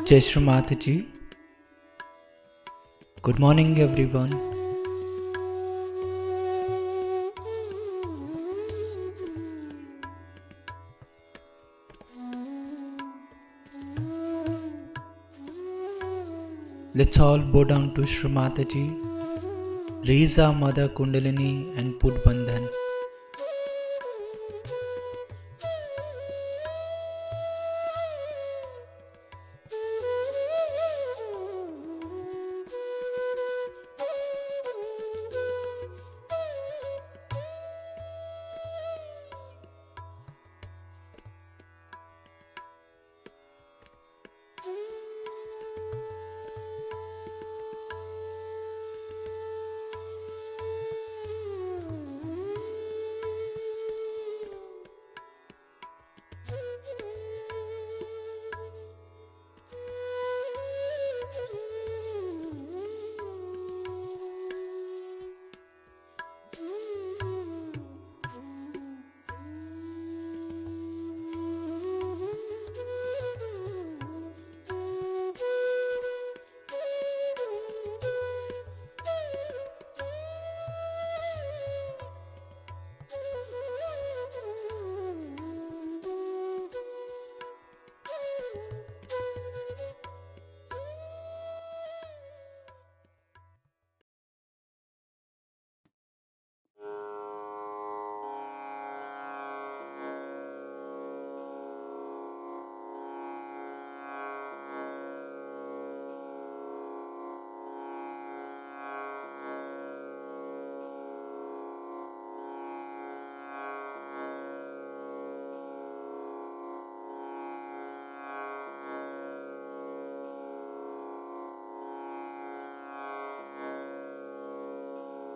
Jai Shri Mataji. Good morning everyone. Let's all bow down to Shri Mataji, raise our Mother Kundalini and put Bandhan.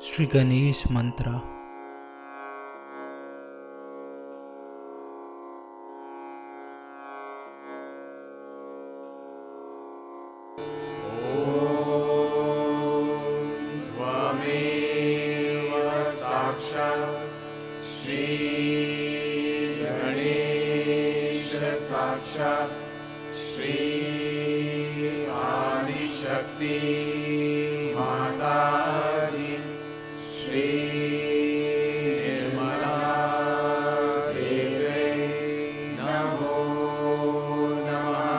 Shri Ganesh Mantra. साक्षात् श्री आदिशक्ति माताजी श्री निर्मला देवे नमो नमः।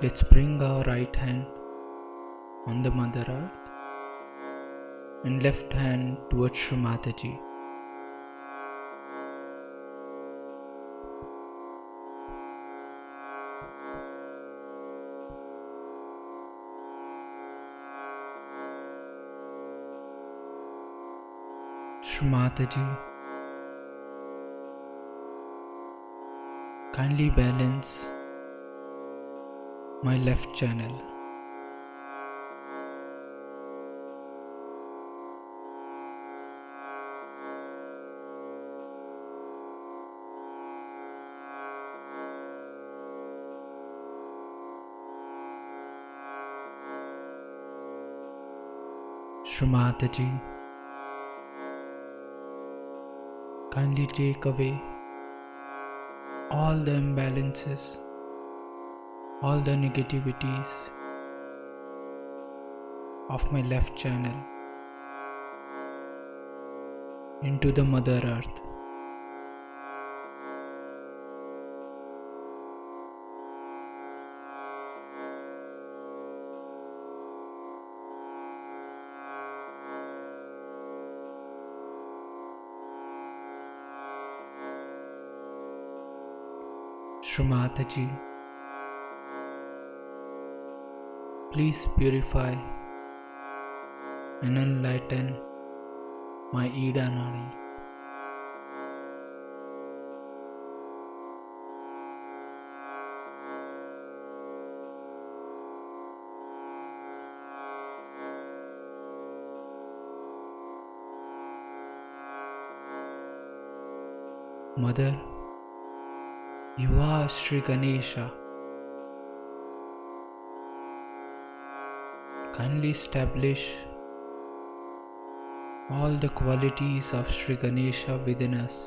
Let's bring our right hand on the Mother Earth and left hand towards Shri Mataji. Shri Mataji, kindly balance my left channel. Shri Mataji, kindly take away all the imbalances, all the negativities of my left channel into the Mother Earth. Shri Mataji, please purify and enlighten my Ida Nadi. Mother, you are Sri Ganesha. Kindly establish all the qualities of Sri Ganesha within us.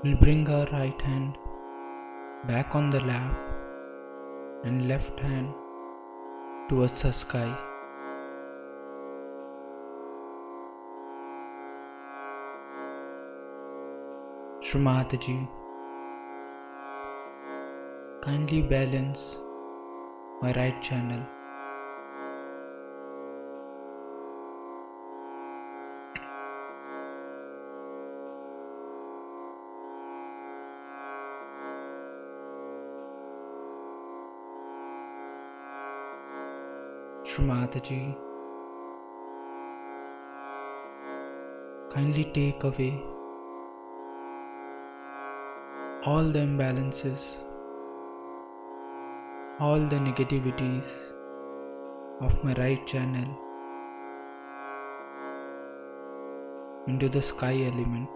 We'll bring our right hand back on the lap and left hand towards the sky. Shri Mataji, kindly balance my right channel. Shri Mataji, kindly take away all the imbalances, all the negativities of my right channel into the sky element.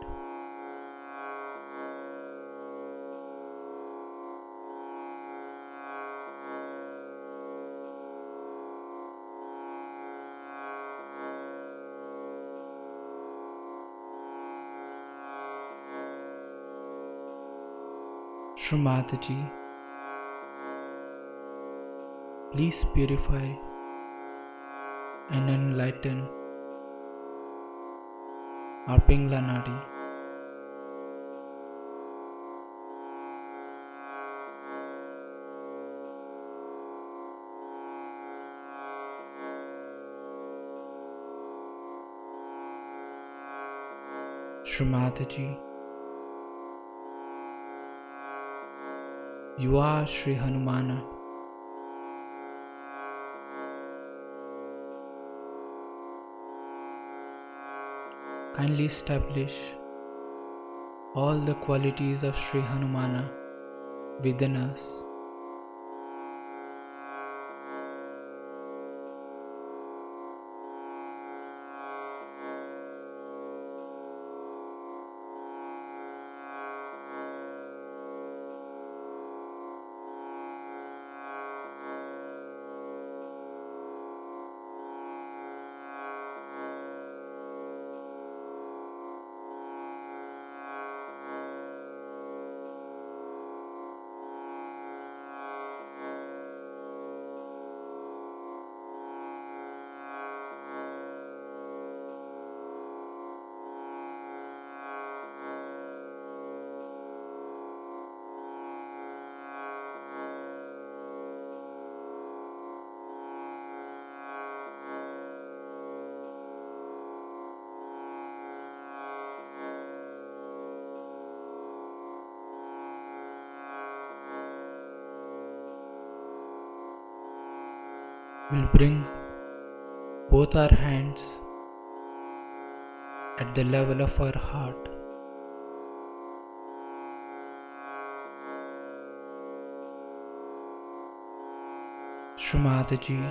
Shri Mataji, please purify and enlighten our Pingla Nadi. Shri Mataji, you are Sri Hanumana. Kindly establish all the qualities of Sri Hanumana within us. We'll bring both our hands at the level of our heart. Shri Mataji,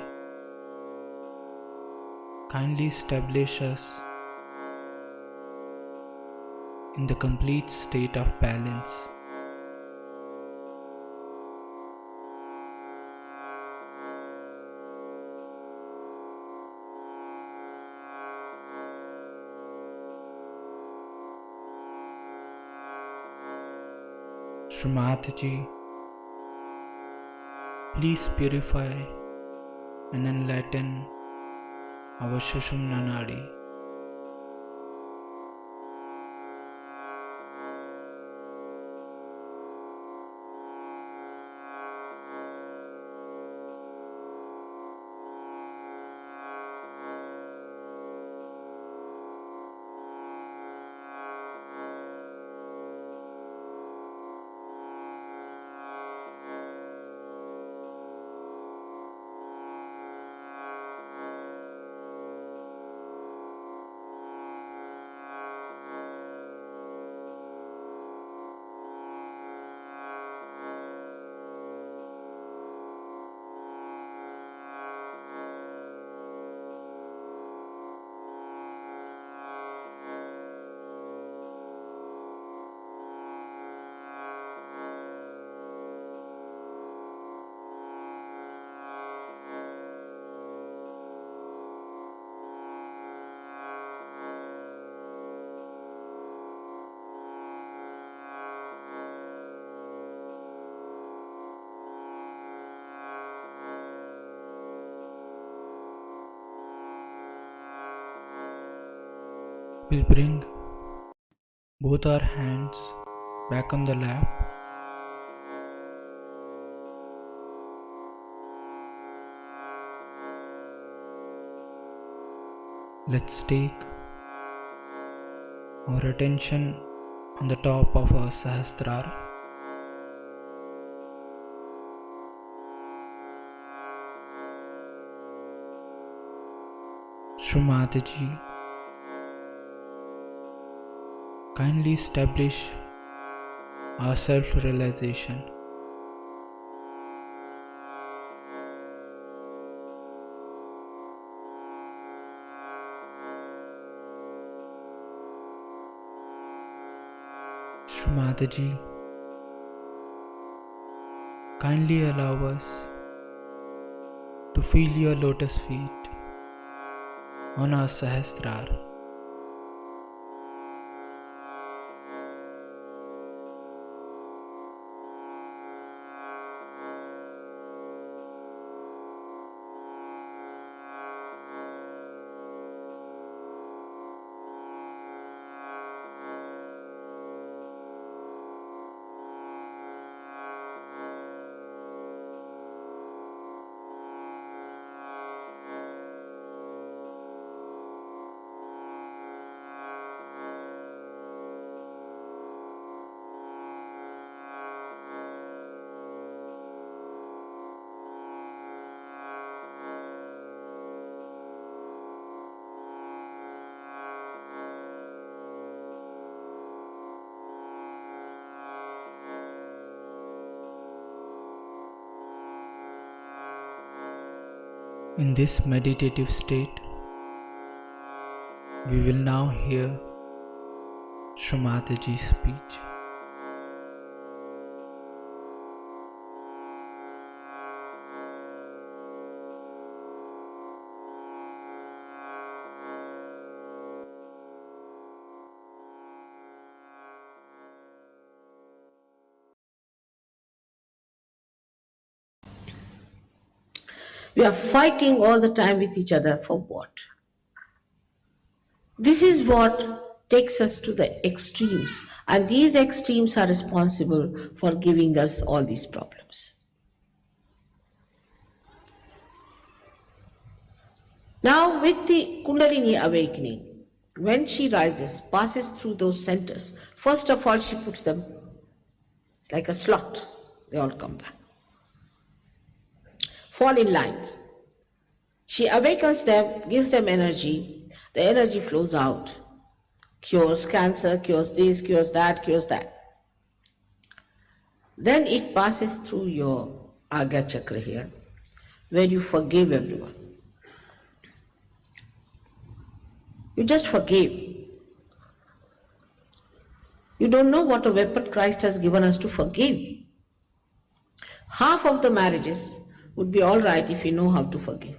kindly establish us in the complete state of balance. Shri Mataji, please purify and enlighten our Sushumna Nadi. We'll bring both our hands back on the lap. Let's take our attention on the top of our Sahasrara. Shri Mataji, kindly establish our self-realization. Shri Mataji, kindly allow us to feel your lotus feet on our Sahasrara. In this meditative state, we will now hear Shri Mataji's speech. We are fighting all the time with each other for what? This is what takes us to the extremes, and these extremes are responsible for giving us all these problems. Now, with the Kundalini awakening, when she rises, passes through those centers, first of all, she puts them like a slot. They all come back. Fall in lines. She awakens them, gives them energy. The energy flows out. Cures cancer, cures this, cures that, cures that. Then it passes through your Agya Chakra here, where you forgive everyone. You just forgive. You don't know what a weapon Christ has given us to forgive. Half of the marriages would be all right if you know how to forgive.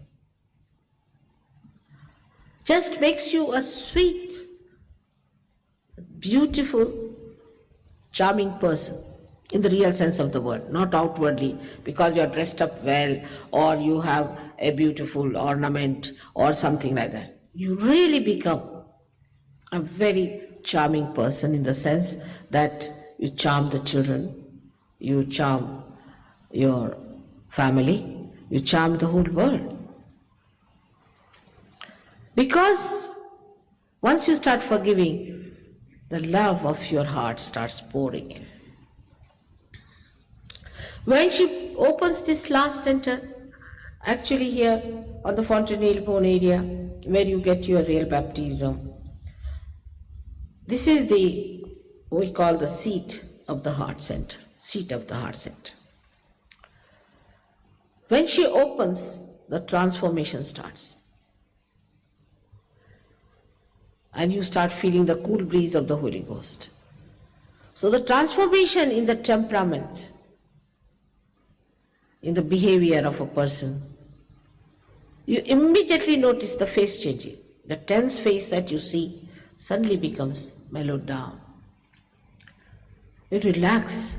Just makes you a sweet, beautiful, charming person in the real sense of the word, not outwardly because you are dressed up well or you have a beautiful ornament or something like that. You really become a very charming person in the sense that you charm the children, you charm your family, you charm the whole world. Because once you start forgiving, the love of your heart starts pouring in. When she opens this last center, actually here on the fontanelle bone area, where you get your real baptism, this is we call the seat of the heart center, seat of the heart center. When she opens, the transformation starts. And you start feeling the cool breeze of the Holy Ghost. So the transformation in the temperament, in the behavior of a person, you immediately notice the face changing. The tense face that you see suddenly becomes mellowed down. You relax.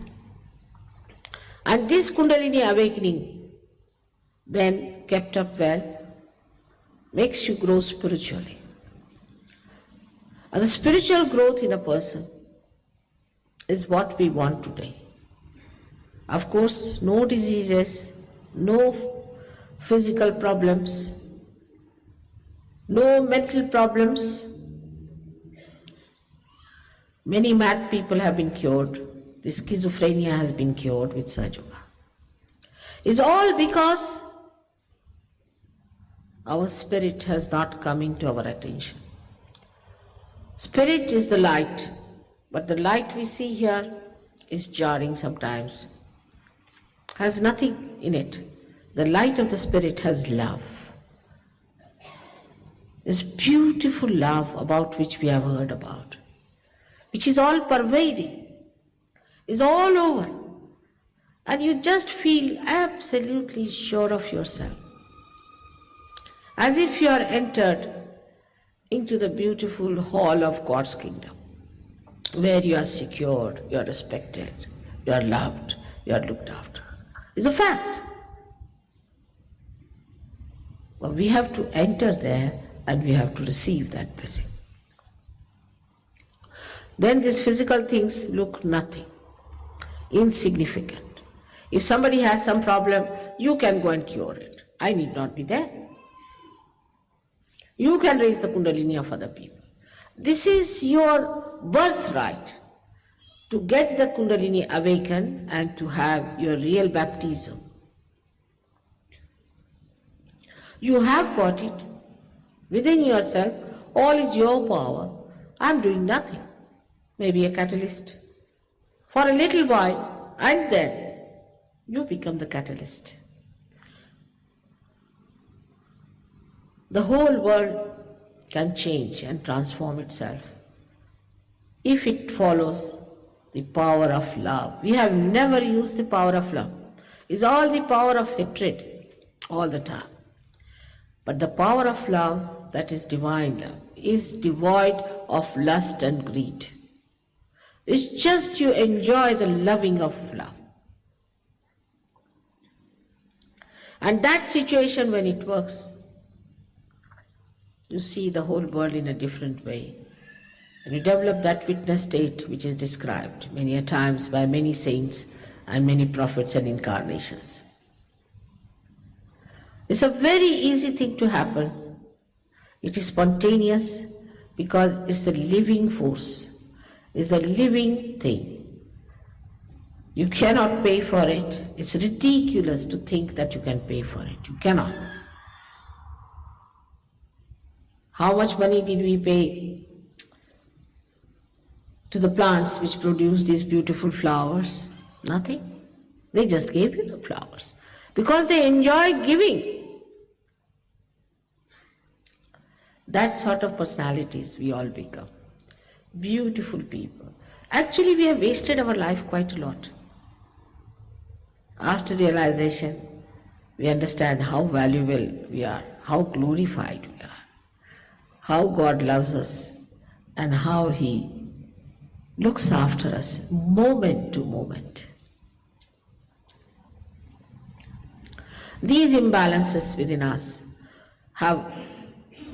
And this Kundalini awakening, then kept up well, makes you grow spiritually. And the spiritual growth in a person is what we want today. Of course, no diseases, no physical problems, no mental problems. Many mad people have been cured. The schizophrenia has been cured with Sahaja Yoga. It's all because our spirit has not come into our attention. Spirit is the light, but the light we see here is jarring sometimes, has nothing in it. The light of the Spirit has love. This beautiful love about which we have heard about, which is all pervading, is all over, and you just feel absolutely sure of yourself, as if you are entered into the beautiful hall of God's kingdom, where you are secured, you are respected, you are loved, you are looked after. It's a fact. But we have to enter there and we have to receive that blessing. Then these physical things look nothing, insignificant. If somebody has some problem, you can go and cure it. I need not be there. You can raise the Kundalini of other people. This is your birthright, to get the Kundalini awakened and to have your real baptism. You have got it within yourself. All is your power. I am doing nothing. Maybe a catalyst for a little while, and then you become the catalyst. The whole world can change and transform itself if it follows the power of love. We have never used the power of love. It's all the power of hatred all the time. But the power of love, that is divine love, is devoid of lust and greed. It's just you enjoy the loving of love. And that situation, when it works, you see the whole world in a different way. And you develop that witness state which is described many a times by many saints and many prophets and incarnations. It's a very easy thing to happen. It is spontaneous because it's the living force. It's a living thing. You cannot pay for it. It's ridiculous to think that you can pay for it. You cannot. How much money did we pay to the plants which produce these beautiful flowers? Nothing. They just gave you the flowers because they enjoy giving. That sort of personalities we all become. Beautiful people. Actually, we have wasted our life quite a lot. After realization, we understand how valuable we are, how glorified we are, how God loves us, and how He looks after us moment to moment. These imbalances within us have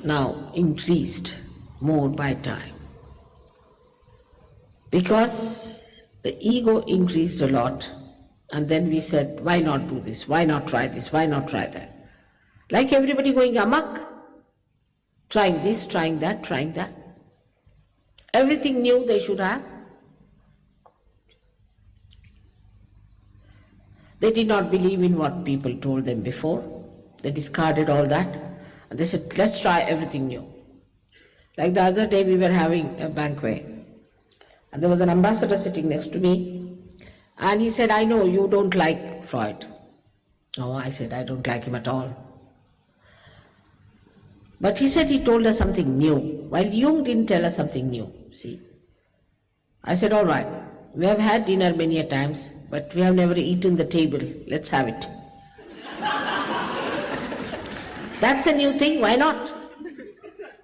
now increased more by time, because the ego increased a lot, and then we said, why not do this, why not try this, why not try that? Like everybody going amok, trying this, trying that, trying that. Everything new they should have. They did not believe in what people told them before. They discarded all that, and they said, let's try everything new. Like the other day we were having a banquet, and there was an ambassador sitting next to me, and he said, I know you don't like Freud. No, I said, I don't like him at all. But he said he told us something new, while Jung didn't tell us something new, see. I said, all right, we have had dinner many a times, but we have never eaten the table. Let's have it. That's a new thing, why not?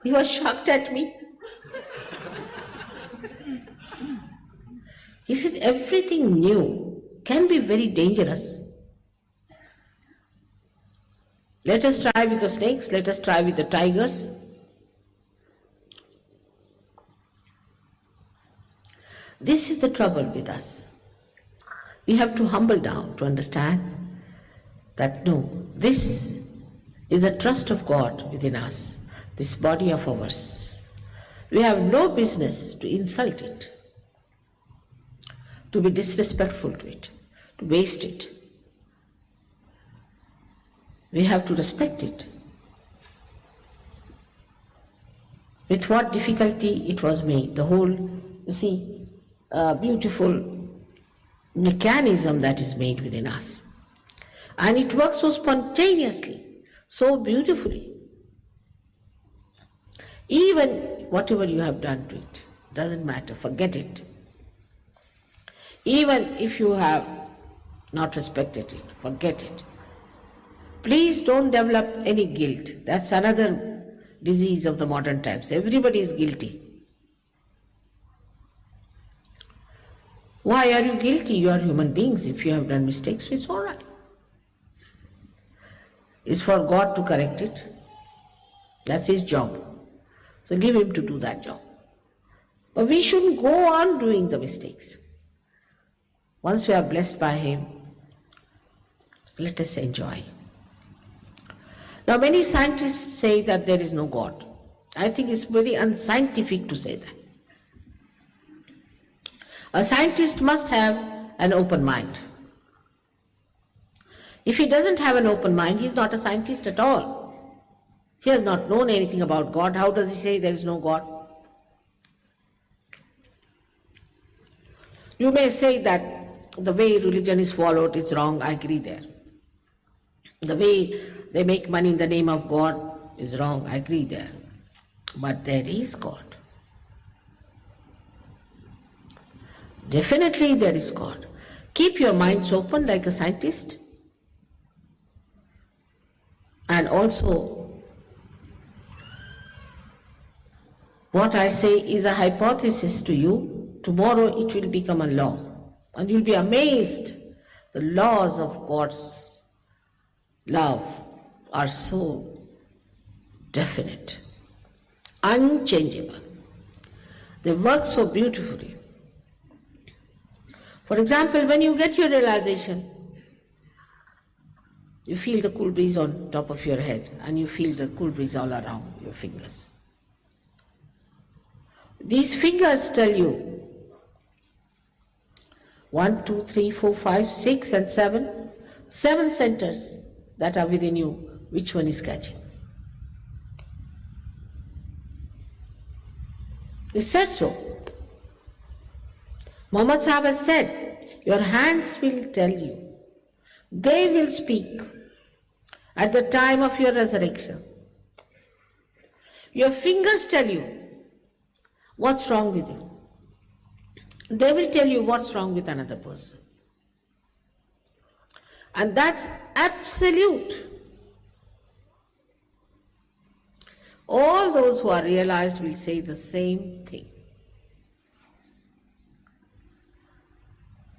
He was shocked at me. He said, everything new can be very dangerous. Let us try with the snakes, let us try with the tigers. This is the trouble with us. We have to humble down to understand that no, this is a trust of God within us, this body of ours. We have no business to insult it, to be disrespectful to it, to waste it. We have to respect it. With what difficulty it was made, the whole, you see, beautiful mechanism that is made within us. And it works so spontaneously, so beautifully. Even whatever you have done to it, doesn't matter, forget it. Even if you have not respected it, forget it. Please don't develop any guilt. That's another disease of the modern times. Everybody is guilty. Why are you guilty? You are human beings. If you have done mistakes, it's all right. It's for God to correct it. That's His job. So leave Him to do that job. But we shouldn't go on doing the mistakes. Once we are blessed by Him, let us enjoy. Now many scientists say that there is no God. I think it's very unscientific to say that. A scientist must have an open mind. If he doesn't have an open mind, he is not a scientist at all. He has not known anything about God. How does he say there is no God? You may say that the way religion is followed is wrong, I agree there. The way they make money in the name of God is wrong, I agree there. But there is God. Definitely there is God. Keep your minds open like a scientist. And also, what I say is a hypothesis to you. Tomorrow it will become a law. And you'll be amazed. The laws of God's love are so definite, unchangeable. They work so beautifully. For example, when you get your realization, you feel the cool breeze on top of your head and you feel the cool breeze all around your fingers. These fingers tell you 1, 2, 3, 4, 5, 6 and 7. 7 centers that are within you. Which one is catching? He said so. Muhammad Sahib has said, your hands will tell you. They will speak at the time of your resurrection. Your fingers tell you what's wrong with you. They will tell you what's wrong with another person. And that's absolute. All those who are realized will say the same thing.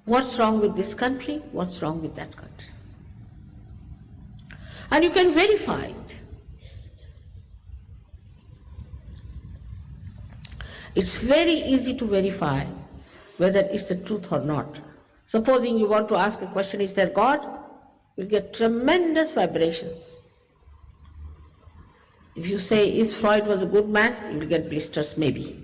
What's wrong with this country? What's wrong with that country? And you can verify it. It's very easy to verify whether it's the truth or not. Supposing you want to ask a question, is there God? You'll get tremendous vibrations. If you say, is Freud was a good man? You'll get blisters, maybe.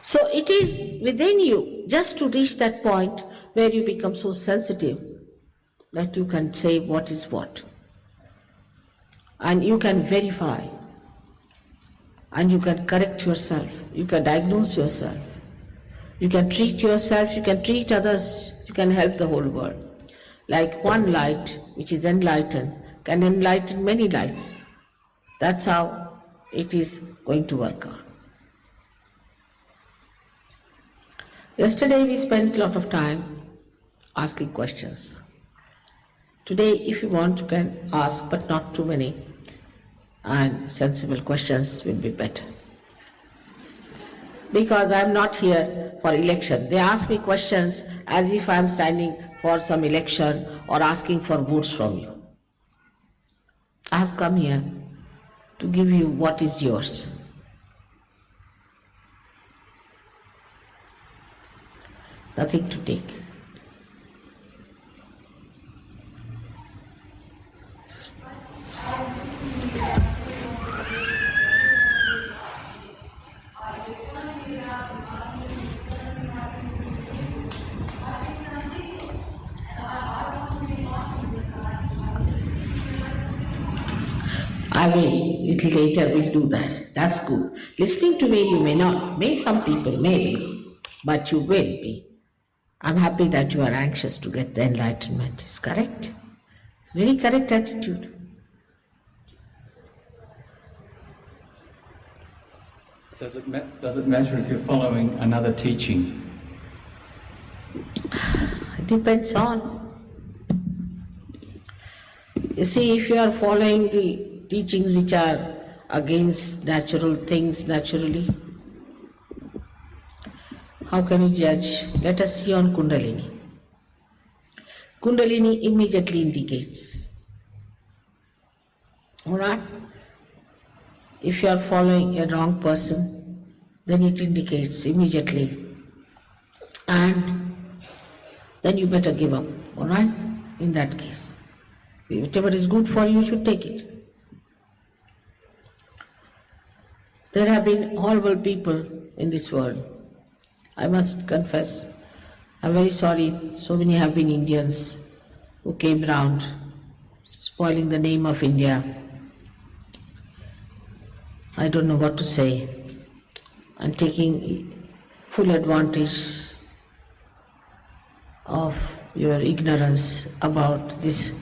So it is within you just to reach that point where you become so sensitive that you can say what is what. And you can verify. And you can correct yourself. You can diagnose yourself. You can treat yourself, you can treat others, you can help the whole world. Like one light, which is enlightened, can enlighten many lights. That's how it is going to work out. Yesterday we spent a lot of time asking questions. Today, if you want, you can ask, but not too many. And sensible questions will be better. Because I'm not here for election. They ask me questions as if I'm standing for some election or asking for votes from you. I have come here to give you what is yours. Nothing to take. I will, little later we'll do that. That's good. Listening to me you may not, some people may be, but you will be. I'm happy that you are anxious to get the enlightenment. It's correct. Very correct attitude. Does it matter if you're following another teaching? It depends on. You see, if you are following the teachings which are against natural things naturally, how can you judge? Let us see on Kundalini. Kundalini immediately indicates. Alright? If you are following a wrong person, then it indicates immediately. And then you better give up. Alright? In that case. Whatever is good for you, you should take it. There have been horrible people in this world. I must confess, I'm very sorry, so many have been Indians who came round, spoiling the name of India. I don't know what to say, and taking full advantage of your ignorance about this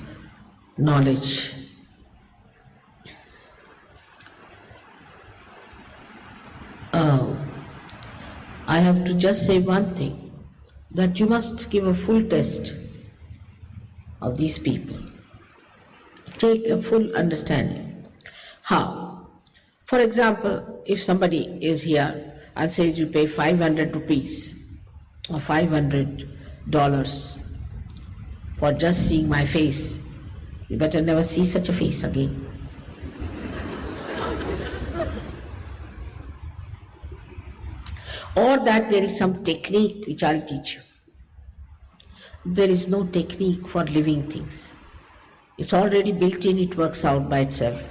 knowledge. I have to just say one thing, that you must give a full test of these people. Take a full understanding. How? For example, if somebody is here and says you pay 500 rupees or $500 for just seeing my face, you better never see such a face again. Or that there is some technique which I'll teach you. There is no technique for living things. It's already built in, it works out by itself.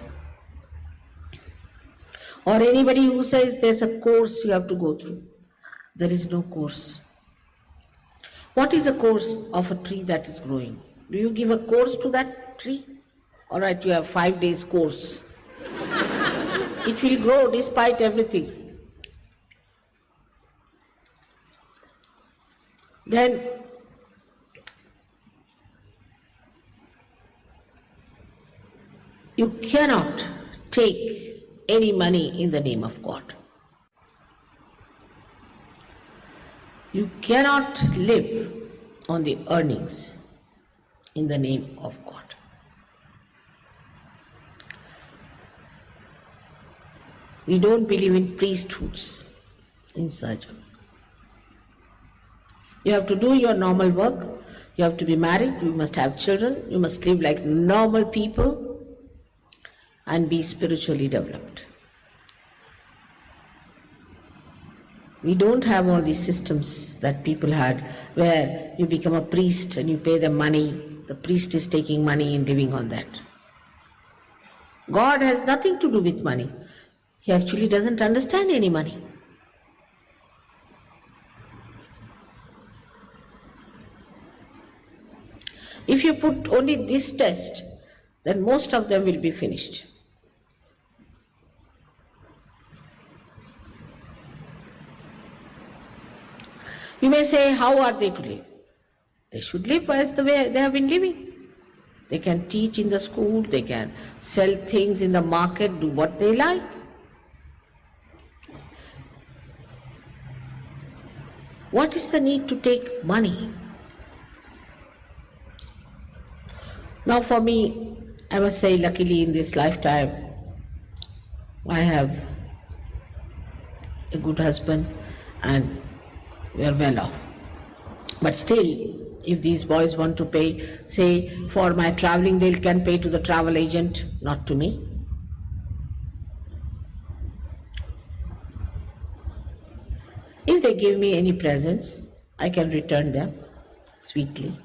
Or anybody who says there's a course you have to go through. There is no course. What is a course of a tree that is growing? Do you give a course to that tree? All right, you have 5 days course. It will grow despite everything. Then you cannot take any money in the name of God. You cannot live on the earnings in the name of God. We don't believe in priesthoods in Sahaja. You have to do your normal work, you have to be married, you must have children, you must live like normal people and be spiritually developed. We don't have all these systems that people had where you become a priest and you pay them money, the priest is taking money and living on that. God has nothing to do with money. He actually doesn't understand any money. If you put only this test, then most of them will be finished. You may say, how are they to live? They should live as the way they have been living. They can teach in the school, they can sell things in the market, do what they like. What is the need to take money? Now for me, I must say, luckily in this lifetime, I have a good husband and we are well off. But still, if these boys want to pay, say for my traveling, they can pay to the travel agent, not to me. If they give me any presents, I can return them sweetly,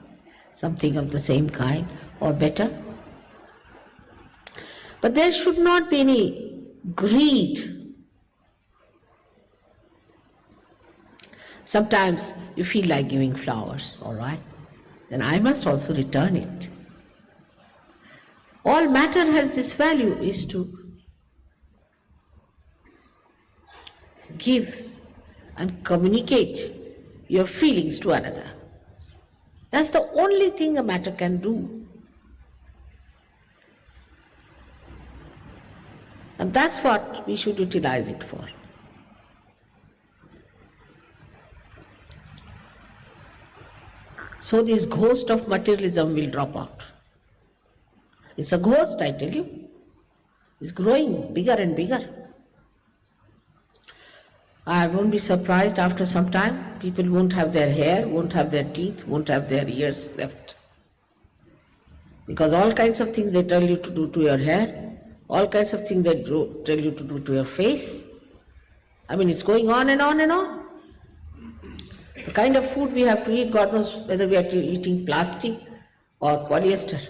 something of the same kind or better. But there should not be any greed. Sometimes you feel like giving flowers, all right? Then I must also return it. All matter has this value, is to give and communicate your feelings to another. That's the only thing a matter can do. And that's what we should utilize it for. So this ghost of materialism will drop out. It's a ghost, I tell you. It's growing bigger and bigger. I won't be surprised after some time, people won't have their hair, won't have their teeth, won't have their ears left. Because all kinds of things they tell you to do to your hair, all kinds of things they tell you to do to your face. I mean, it's going on and on and on. The kind of food we have to eat, God knows whether we are eating plastic or polyester.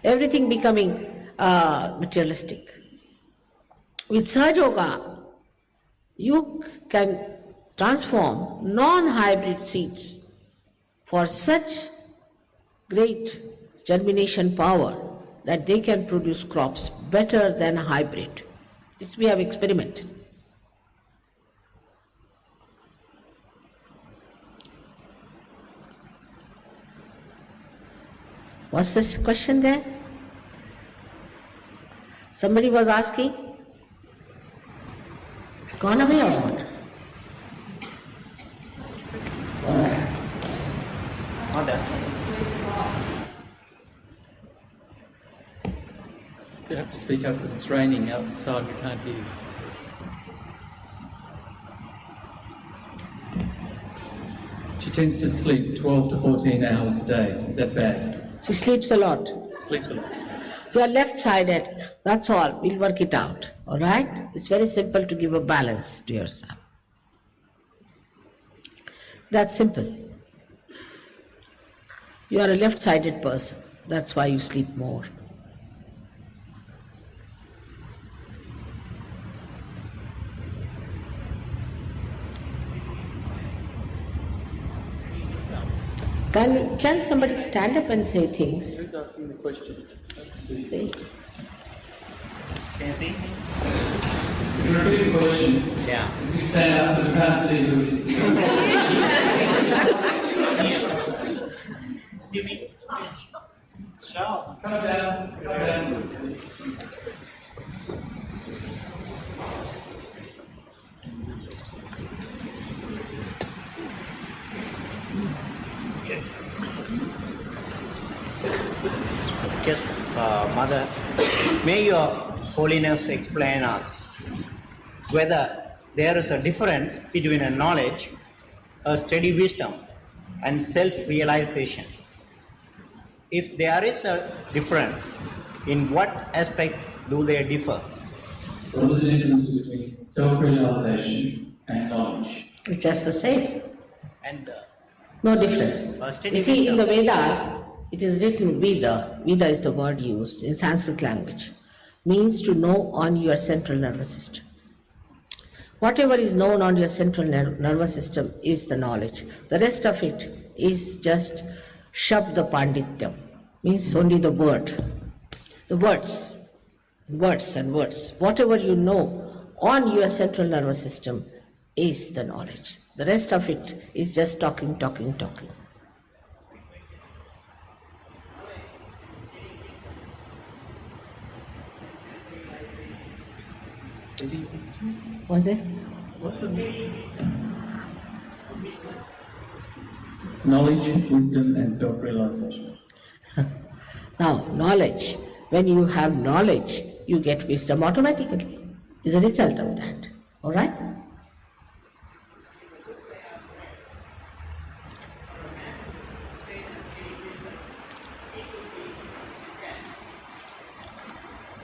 Everything becoming materialistic. With Sahaja Yoga, you can transform non-hybrid seeds for such great germination power that they can produce crops better than a hybrid. This we have experimented. What's this question there? Somebody was asking? It's gone away or what? You have to speak up because it's raining outside, we can't hear you. She tends to sleep 12 to 14 hours a day. Is that bad? She sleeps a lot. Sleeps a lot. You are left-sided. That's all. We'll work it out. All right? It's very simple to give a balance to yourself. That's simple. You are a left-sided person. That's why you sleep more. Can somebody stand up and say things? Who's asking the question? See? Can you see? Can you repeat the question? Yeah. You stand up because we can't see who it is. See me? Sure. Come down. Come down. Just, Mother, may your holiness explain us whether there is a difference between a knowledge, a steady wisdom, and self-realization. If there is a difference, in what aspect do they differ? What is the difference between self-realization and knowledge? It's just the same. And No difference. steady You see, in the wisdom. Vedas, it is written Veda. Veda is the word used in Sanskrit language. Means to know on your central nervous system. Whatever is known on your central nervous system is the knowledge. The rest of it is just Shabda Pandityam. Means only the word. The words. Words and words. Whatever you know on your central nervous system is the knowledge. The rest of it is just talking. Was it? Knowledge, wisdom, and self-realization. Now, knowledge. When you have knowledge, you get wisdom automatically. Is a result of that. All right?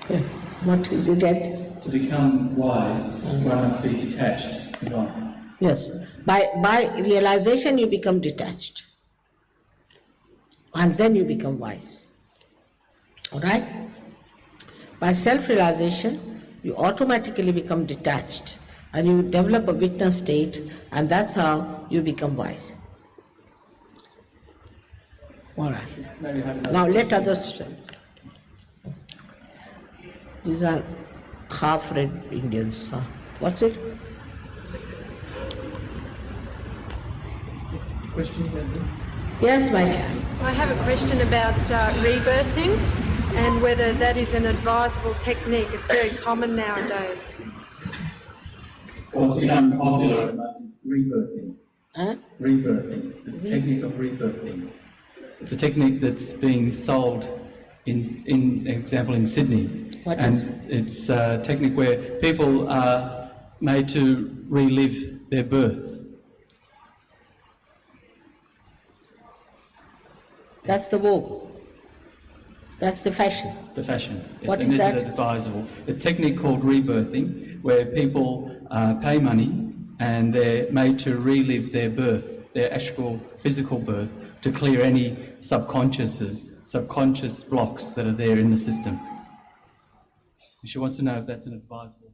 Okay. What is it that? To become wise, one must be detached from life. Yes. By realization you become detached. And then you become wise. All right? By self-realization, you automatically become detached and you develop a witness state, and that's how you become wise. All right. Maybe have another Now let question. others. These are half-red Indians. Huh? What's it? Question, Andrew? Yes, my child. I have a question about rebirthing and whether that is an advisable technique. It's very common nowadays. What's become popular at the moment is rebirthing. Huh? Rebirthing, the technique of rebirthing. It's a technique that's being sold in example, in Sydney. What and it's a technique where people are made to relive their birth. That's the vogue. That's the fashion. The fashion. Yes, What and is that? it advisable? A technique called rebirthing, where people pay money and they're made to relive their birth, their actual physical birth, to clear any subconscious blocks that are there in the system. She wants to know if that's an advisable.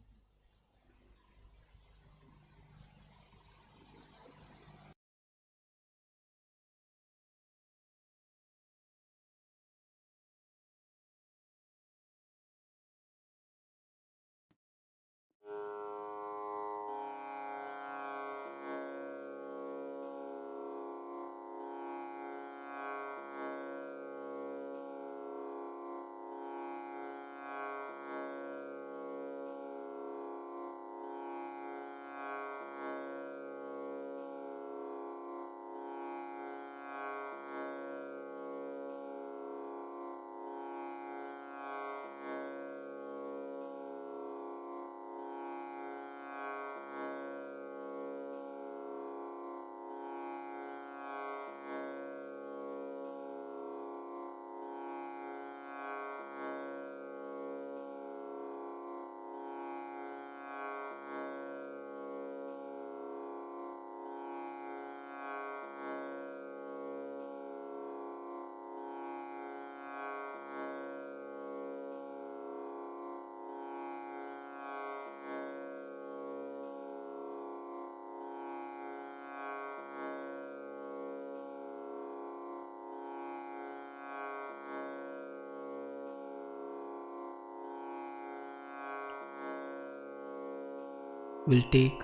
we'll take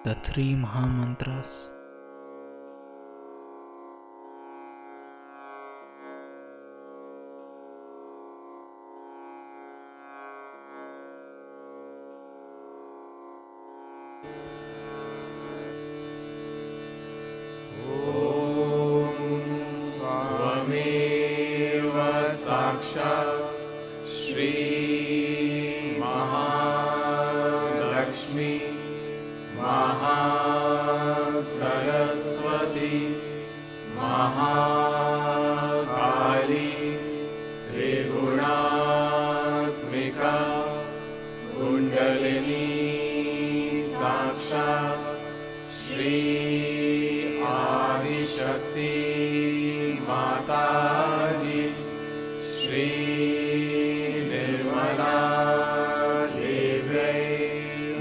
the 3 Maha Mantras. त्वमेव साक्षात् श्री महालक्ष्मी महासरस्वती महाकाली त्रिगुणात्मिका कुण्डलिनी साक्षात् श्री आदिशक्ति माताजी श्री निर्मला देव्यै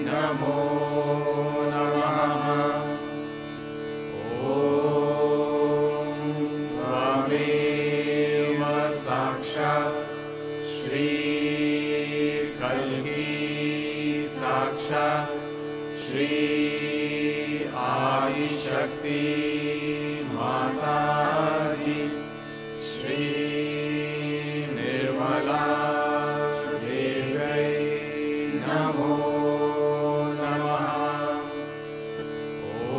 नमो नमः। ॐ त्वमेव साक्षात् श्री कल्की साक्षात् श्री आदिशक्ति माताजी श्री निर्मला देव्यै नमो नमः।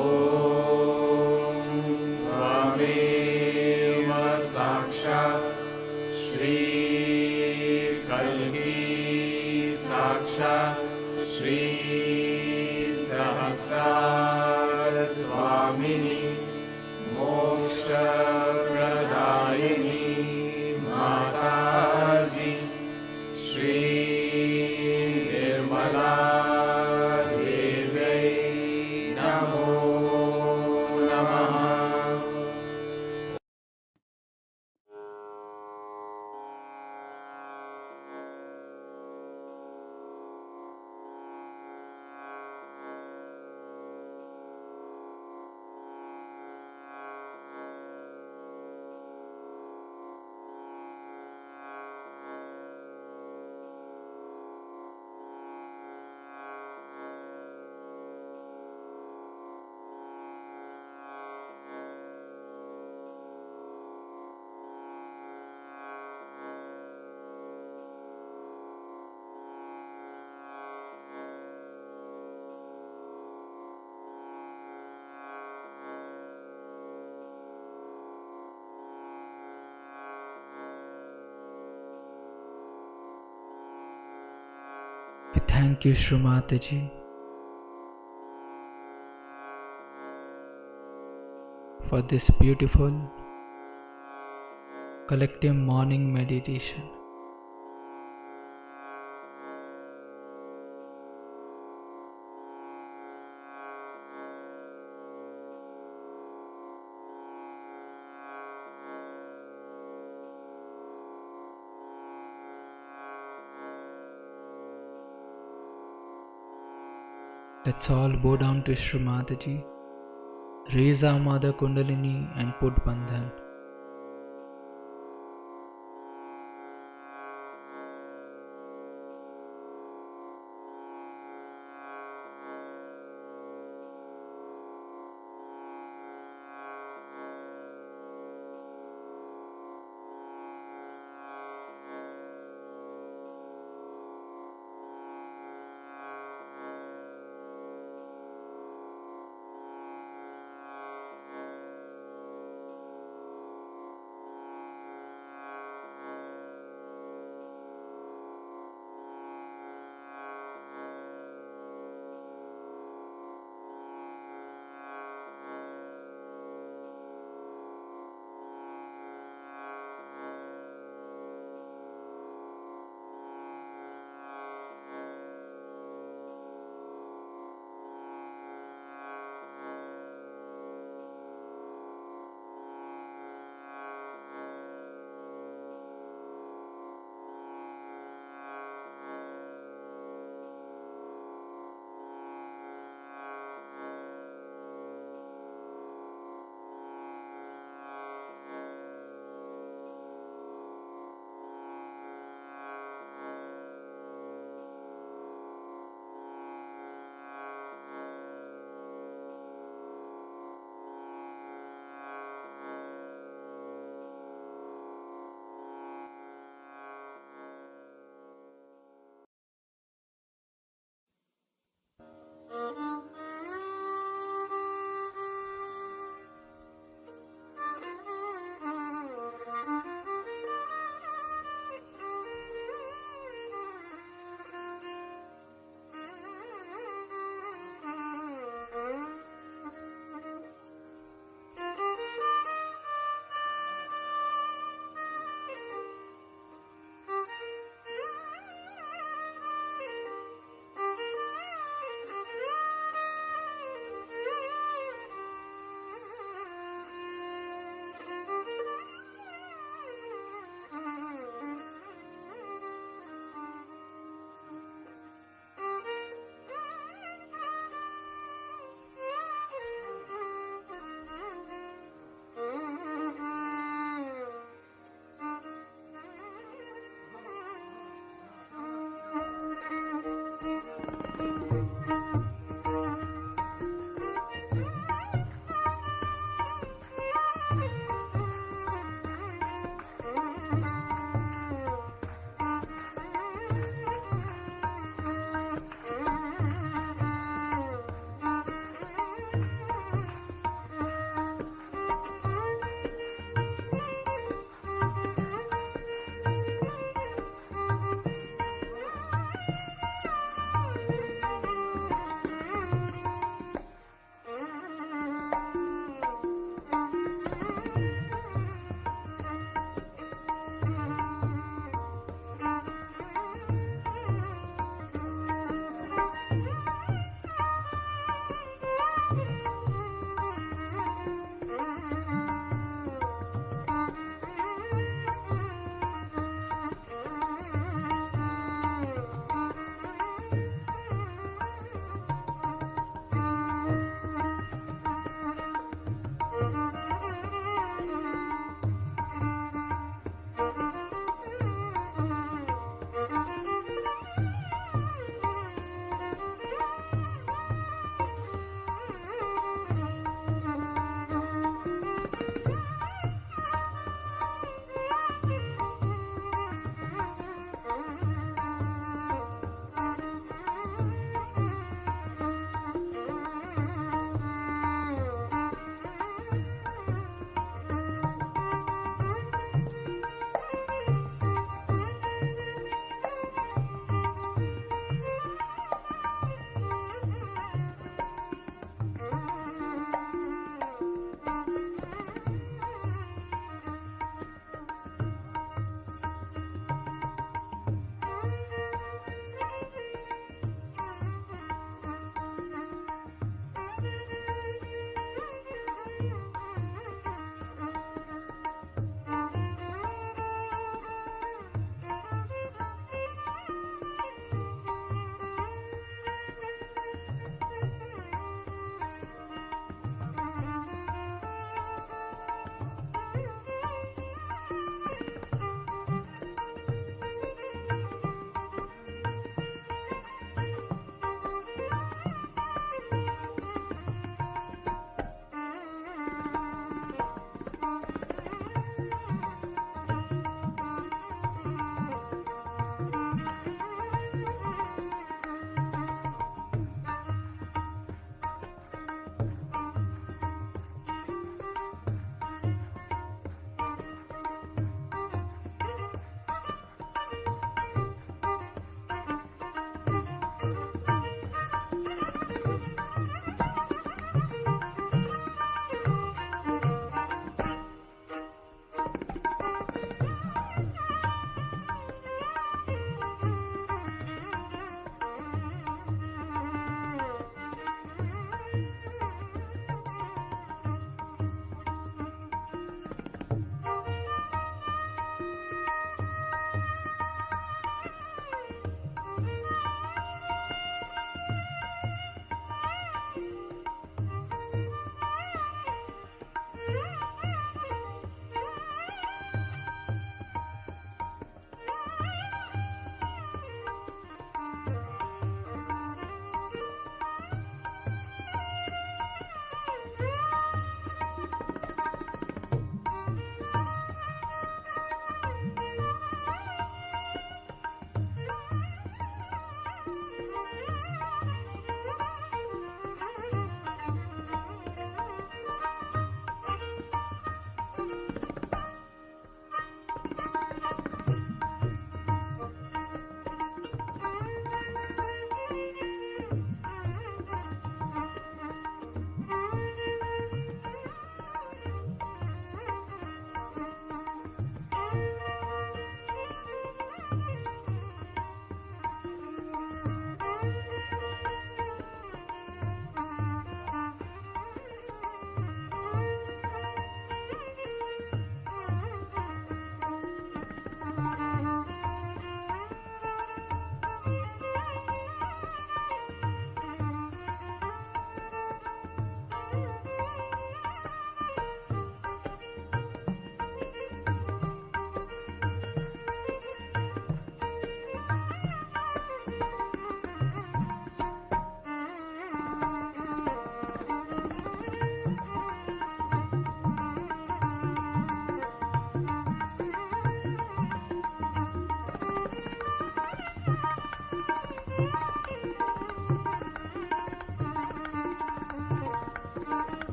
ॐ त्वमेव साक्षात् श्री कल्की साक्षात् श्री सहस्रार स्वामिनी मोक्षप्रदायिनी माताजी श्री निर्मला देव्यै नमो नमः। We thank you, Shri Mataji, for this beautiful collective morning meditation. Let's all bow down to Shri Mataji, raise our Mother Kundalini and put Bandhan.